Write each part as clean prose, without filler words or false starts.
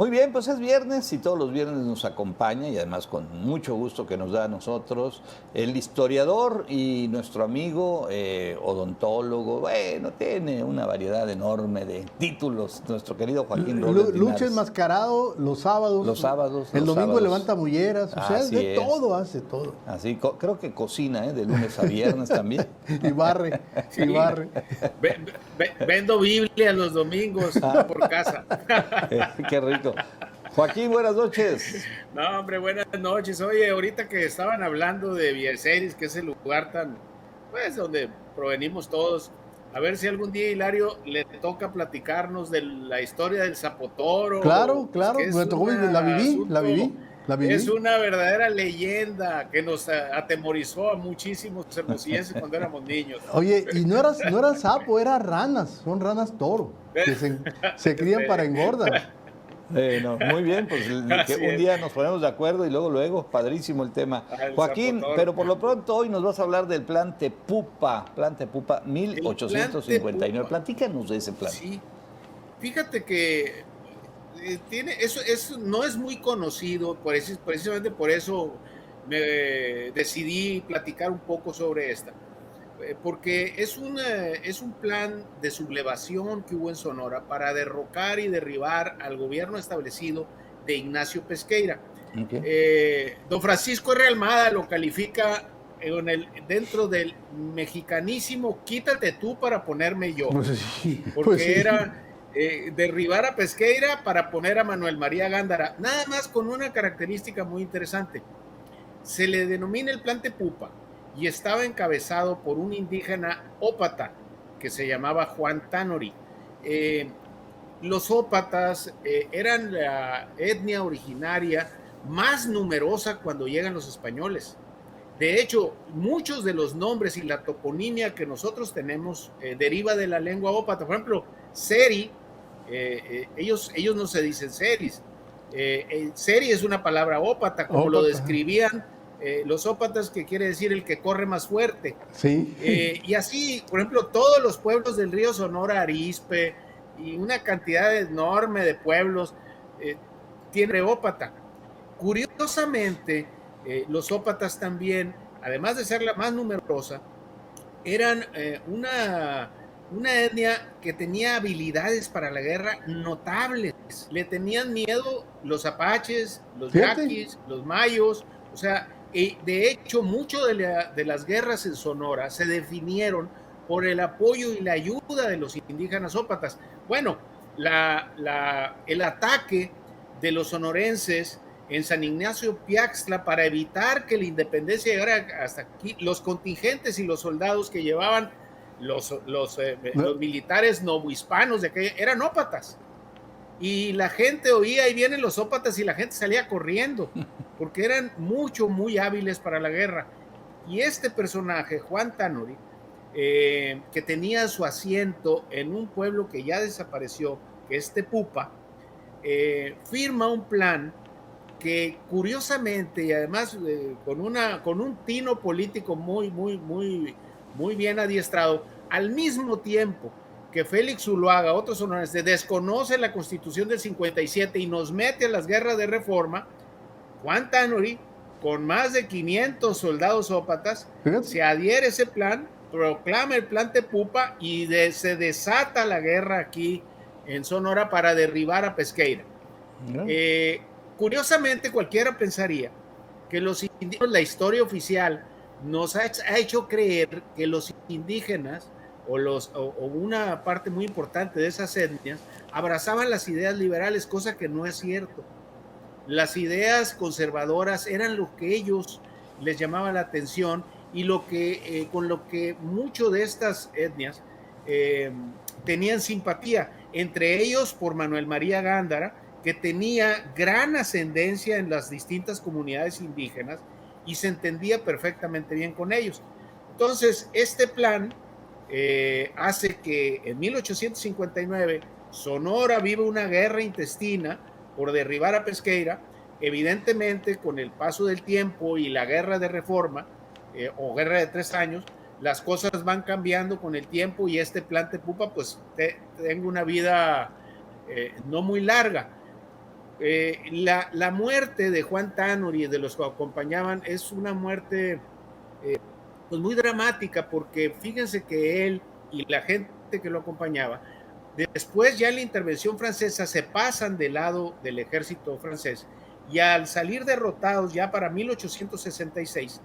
Muy bien, pues es viernes y todos los viernes nos acompaña y además con mucho gusto que nos da a nosotros el historiador y nuestro amigo odontólogo. Bueno, tiene una variedad enorme de títulos, nuestro querido Joaquín Robles Lucha Linares. enmascarado los sábados. Los sábados. El los domingo sábados. levanta mulleras. O sea, Así de es. todo hace todo. Así, creo que cocina, de lunes a viernes también. Y barre, Sí. y barre. Vendo Biblia los domingos por casa. Qué rico. Joaquín, buenas noches. No, hombre, buenas noches. Oye, ahorita que estaban hablando de Villaseris, que es el lugar tan, pues, donde provenimos todos, a ver si algún día, Hilario, le toca platicarnos de la historia del Zapotoro. Claro, claro, que es me tocó, un la viví, asunto, la viví. Es una verdadera leyenda que nos atemorizó a muchísimos hermosillenses cuando éramos niños. Oye, y no era sapo, era ranas, son ranas toro, que se crían para engordar. No, muy bien, pues que un día nos ponemos de acuerdo y luego, padrísimo el tema. Joaquín, Zapotoro. pero por lo pronto hoy nos vas a hablar del Plan Tepupa 1859. Platícanos de ese plan. Sí, fíjate que eso no es muy conocido, precisamente por eso me decidí platicar un poco sobre esta, porque es un plan de sublevación que hubo en Sonora para derrocar y derribar al gobierno establecido de Ignacio Pesqueira. Okay. Don Francisco R. Almada lo califica dentro del mexicanísimo quítate tú para ponerme yo, Pues sí, porque pues sí. era derribar a Pesqueira para poner a Manuel María Gándara, nada más con una característica muy interesante. Se le denomina el Plan Tepupa y estaba encabezado por un indígena ópata que se llamaba Juan Tanori. Los ópatas eran la etnia originaria más numerosa cuando llegan los españoles. De hecho, muchos de los nombres y la toponimia que nosotros tenemos deriva de la lengua ópata. Por ejemplo, Seri, ellos no se dicen Seris. Seri es una palabra ópata, como Ópata. lo describían los ópatas, que quiere decir el que corre más fuerte. Sí. Y así, por ejemplo, todos los pueblos del río Sonora, Arizpe y una cantidad enorme de pueblos tienen ópata. Curiosamente, los ópatas también, además de ser la más numerosa, eran una etnia que tenía habilidades para la guerra notables. Le tenían miedo los apaches, los yaquis, los mayos. O sea, de hecho, mucho de las guerras en Sonora se definieron por el apoyo y la ayuda de los indígenas ópatas. Bueno, el ataque de los sonorenses en San Ignacio Piaxtla para evitar que la independencia llegara hasta aquí, los contingentes y los soldados que llevaban los militares novohispanos de aquella eran ópatas. Y la gente oía, ahí vienen los ópatas, y la gente salía corriendo, porque eran muy hábiles para la guerra. Y este personaje, Juan Tanori, que tenía su asiento en un pueblo que ya desapareció, que es Tepupa, firma un plan que curiosamente, y además con un tino político muy bien adiestrado, al mismo tiempo que Félix Zuluaga, otros sonorenses, desconoce la Constitución del 57 y nos mete a las guerras de reforma, Juan Tanori, con más de 500 soldados ópatas, se adhiere a ese plan, proclama el Plan Tepupa y se desata la guerra aquí en Sonora para derribar a Pesqueira. Curiosamente, cualquiera pensaría que los indígenas, la historia oficial nos ha hecho creer que los indígenas o una parte muy importante de esas etnias abrazaban las ideas liberales, cosa que no es cierto. Las ideas conservadoras eran lo que ellos les llamaba la atención y con lo que mucho de estas etnias tenían simpatía, entre ellos por Manuel María Gándara, que tenía gran ascendencia en las distintas comunidades indígenas y se entendía perfectamente bien con ellos. Entonces, este plan hace que en 1859 Sonora vive una guerra intestina por derribar a Pesqueira. Evidentemente, con el paso del tiempo y la guerra de reforma, o guerra de 3 años, las cosas van cambiando con el tiempo y este Plan Tepupa pues tenga una vida no muy larga. La muerte de Juan Tannori y de los que lo acompañaban es una muerte pues muy dramática, porque fíjense que él y la gente que lo acompañaba, después ya en la intervención francesa se pasan del lado del ejército francés y al salir derrotados ya para 1866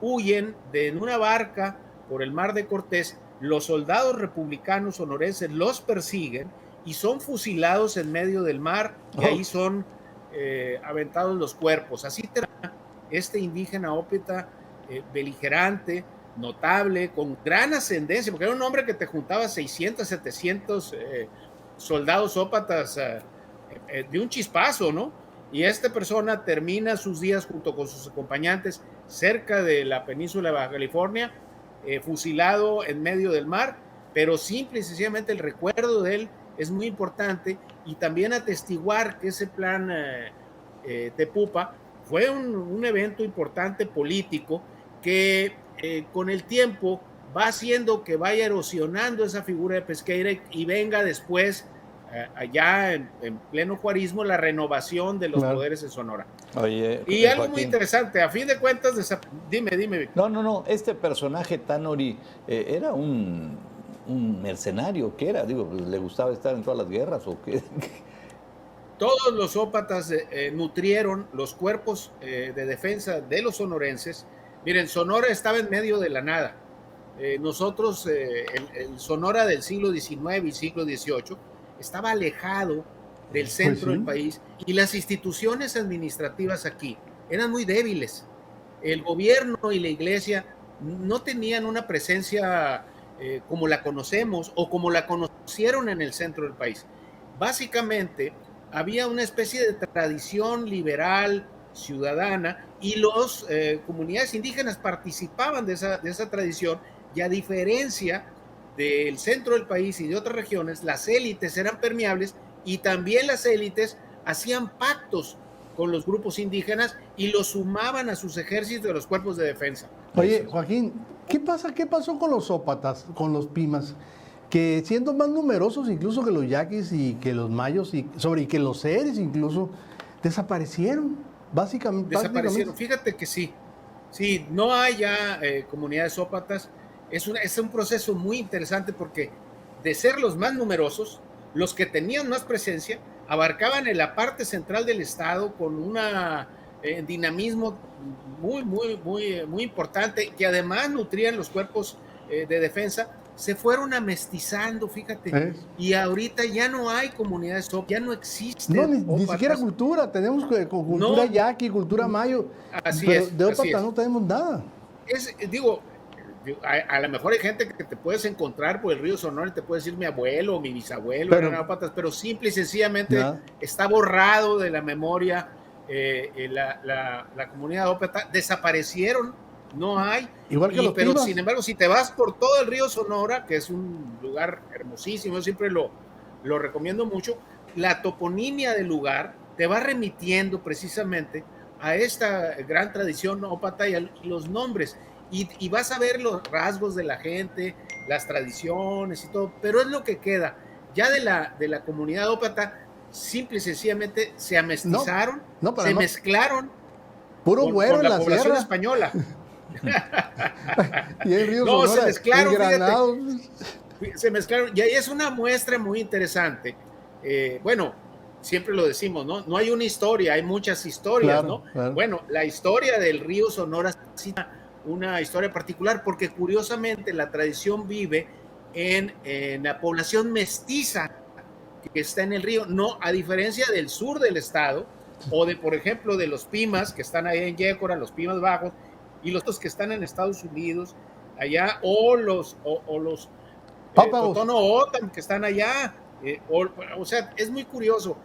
huyen en una barca por el Mar de Cortés. Los soldados republicanos sonorenses los persiguen y son fusilados en medio del mar, y ahí son aventados los cuerpos. Así termina este indígena ópata beligerante, notable, con gran ascendencia, porque era un hombre que te juntaba 600, 700 soldados ópatas de un chispazo, ¿no? Y esta persona termina sus días junto con sus acompañantes cerca de la península de Baja California, fusilado en medio del mar, pero simple y sencillamente el recuerdo de él es muy importante, y también atestiguar que ese plan Tepupa fue un evento importante político que con el tiempo va haciendo que vaya erosionando esa figura de Pesqueira y venga después, allá en pleno juarismo, la renovación de los poderes en Sonora. Oye, y algo Joaquín, muy interesante, a fin de cuentas, dime. No, este personaje Tannori era un mercenario, ¿qué era? Digo, ¿le gustaba estar en todas las guerras o qué? Todos los ópatas nutrieron los cuerpos de defensa de los sonorenses. Miren, Sonora estaba en medio de la nada. Nosotros, el Sonora del siglo XIX y siglo XVIII, estaba alejado del centro del país, y las instituciones administrativas aquí eran muy débiles. El gobierno y la iglesia no tenían una presencia como la conocemos o como la conocieron en el centro del país. Básicamente había una especie de tradición liberal ciudadana, y las comunidades indígenas participaban de esa tradición, y a diferencia del centro del país y de otras regiones, las élites eran permeables, y también las élites hacían pactos con los grupos indígenas y los sumaban a sus ejércitos de los cuerpos de defensa. Oye, Joaquín, ¿qué pasó con los ópatas, con los pimas? Que siendo más numerosos incluso que los yaquis y que los mayos, y que los seres incluso, desaparecieron, básicamente. Fíjate que sí, no hay ya comunidades ópatas. Es un proceso muy interesante, porque de ser los más numerosos, los que tenían más presencia abarcaban en la parte central del estado con un dinamismo muy importante, que además nutrían los cuerpos de defensa. Se fueron amestizando, fíjate, y ahorita ya no hay comunidades ópatas, ya no existen. No, ni siquiera cultura, tenemos cultura yaqui, cultura mayo, pero de ópata no tenemos nada. A lo mejor hay gente que te puedes encontrar por el río Sonora y te puede decir mi abuelo o mi bisabuelo eran ópatas, pero simple y sencillamente está borrado de la memoria. La comunidad ópata desaparecieron, no hay. Igual que los pero pimas. Sin embargo, si te vas por todo el río Sonora, que es un lugar hermosísimo, yo siempre lo recomiendo mucho, la toponimia del lugar te va remitiendo precisamente a esta gran tradición ópata y a los nombres. Y vas a ver los rasgos de la gente, las tradiciones y todo, pero es lo que queda. Ya de la comunidad ópata, simple y sencillamente se amestizaron, se mezclaron puro güero con en la población sierra española. Y el río Sonora, se mezclaron, fíjate, se mezclaron, y ahí es una muestra muy interesante. Bueno, siempre lo decimos, ¿no? No hay una historia, hay muchas historias, ¿no? Claro. Bueno, la historia del río Sonora sí, una historia particular, porque curiosamente la tradición vive en la población mestiza que está en el río, no, a diferencia del sur del estado, o de, por ejemplo, de los pimas que están ahí en Yécora, los pimas bajos, y los otros que están en Estados Unidos, allá, o los Totono Otam que están allá, o sea, es muy curioso.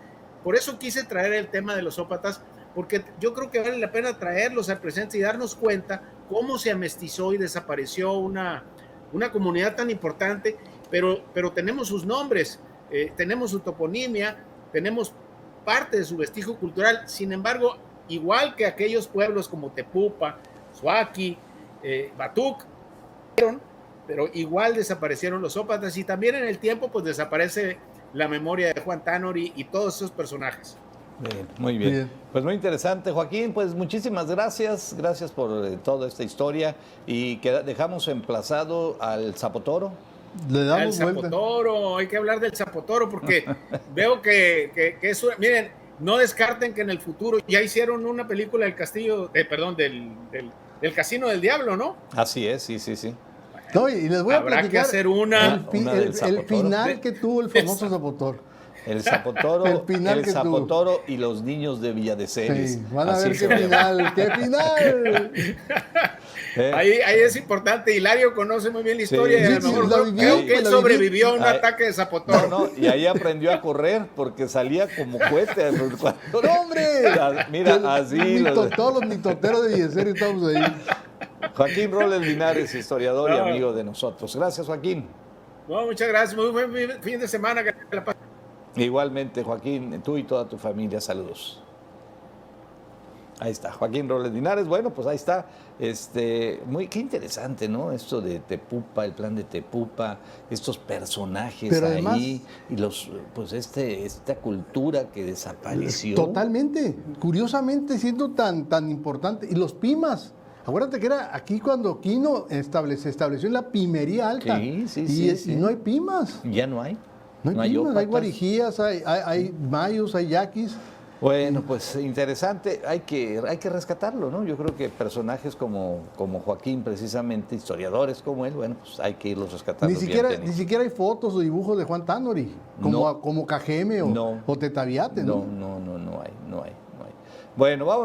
Por eso quise traer el tema de los ópatas, porque yo creo que vale la pena traerlos al presente y darnos cuenta cómo se amestizó y desapareció una comunidad tan importante, pero tenemos sus nombres, tenemos su toponimia, tenemos parte de su vestigio cultural. Sin embargo, igual que aquellos pueblos como Tepupa, Suaki, Batuc, pero igual desaparecieron los ópatas, y también en el tiempo pues desaparece la memoria de Juan Tannori y todos esos personajes. Bien, muy bien. Bien. Pues muy interesante, Joaquín. Pues muchísimas gracias. Gracias por toda esta historia. Y dejamos emplazado al Zapotoro. Le El damos vuelta. Zapotoro, hay que hablar del Zapotoro porque veo que es miren, no descarten que en el futuro ya hicieron una película del castillo, perdón, del Casino del Diablo, ¿no? Así es, sí, sí, sí. No, y les voy a Habrá que platicar hacer una del el Zapotoro. final que tuvo el famoso Zapotoro. El Zapotoro, El final que Zapotoro y los niños de Villa de Ceres. Sí, van a Así ver se qué llama. final, qué final. Ahí es importante. Hilario conoce muy bien la historia Sí, y a sí, lo sí, mejor la creo vivió, que él la sobrevivió a un Ay, ataque de Zapotoro. No, y ahí aprendió a correr porque salía como cohete. ¡No, hombre! Mira, así. Todos los mitoteros de Villacero estamos ahí. Joaquín Robles Linares, historiador y No. amigo de nosotros. Gracias, Joaquín. No, muchas gracias. Muy buen fin de semana. Que la pasen. Igualmente, Joaquín, tú y toda tu familia, saludos. Ahí está, Joaquín Robles Linares. Bueno, pues ahí está. Qué interesante, ¿no? Esto de Tepupa, el plan de Tepupa, estos personajes Pero ahí además, y pues esta cultura que desapareció. Totalmente. Curiosamente, siendo tan importante. Y los Pimas. Acuérdate que era aquí cuando Quino se estableció en la Pimería Alta. Sí. Y no hay Pimas. Ya no hay. No hay Pimas, hay ópatas. guarijías, hay mayos, hay yaquis. Bueno, pues interesante, hay que rescatarlo, ¿no? Yo creo que personajes como Joaquín, precisamente, historiadores como él, bueno, pues hay que irlos rescatando. Ni siquiera hay fotos o dibujos de Juan Tánori, como Cajeme o Tetaviate, ¿no? No hay. Bueno, vamos.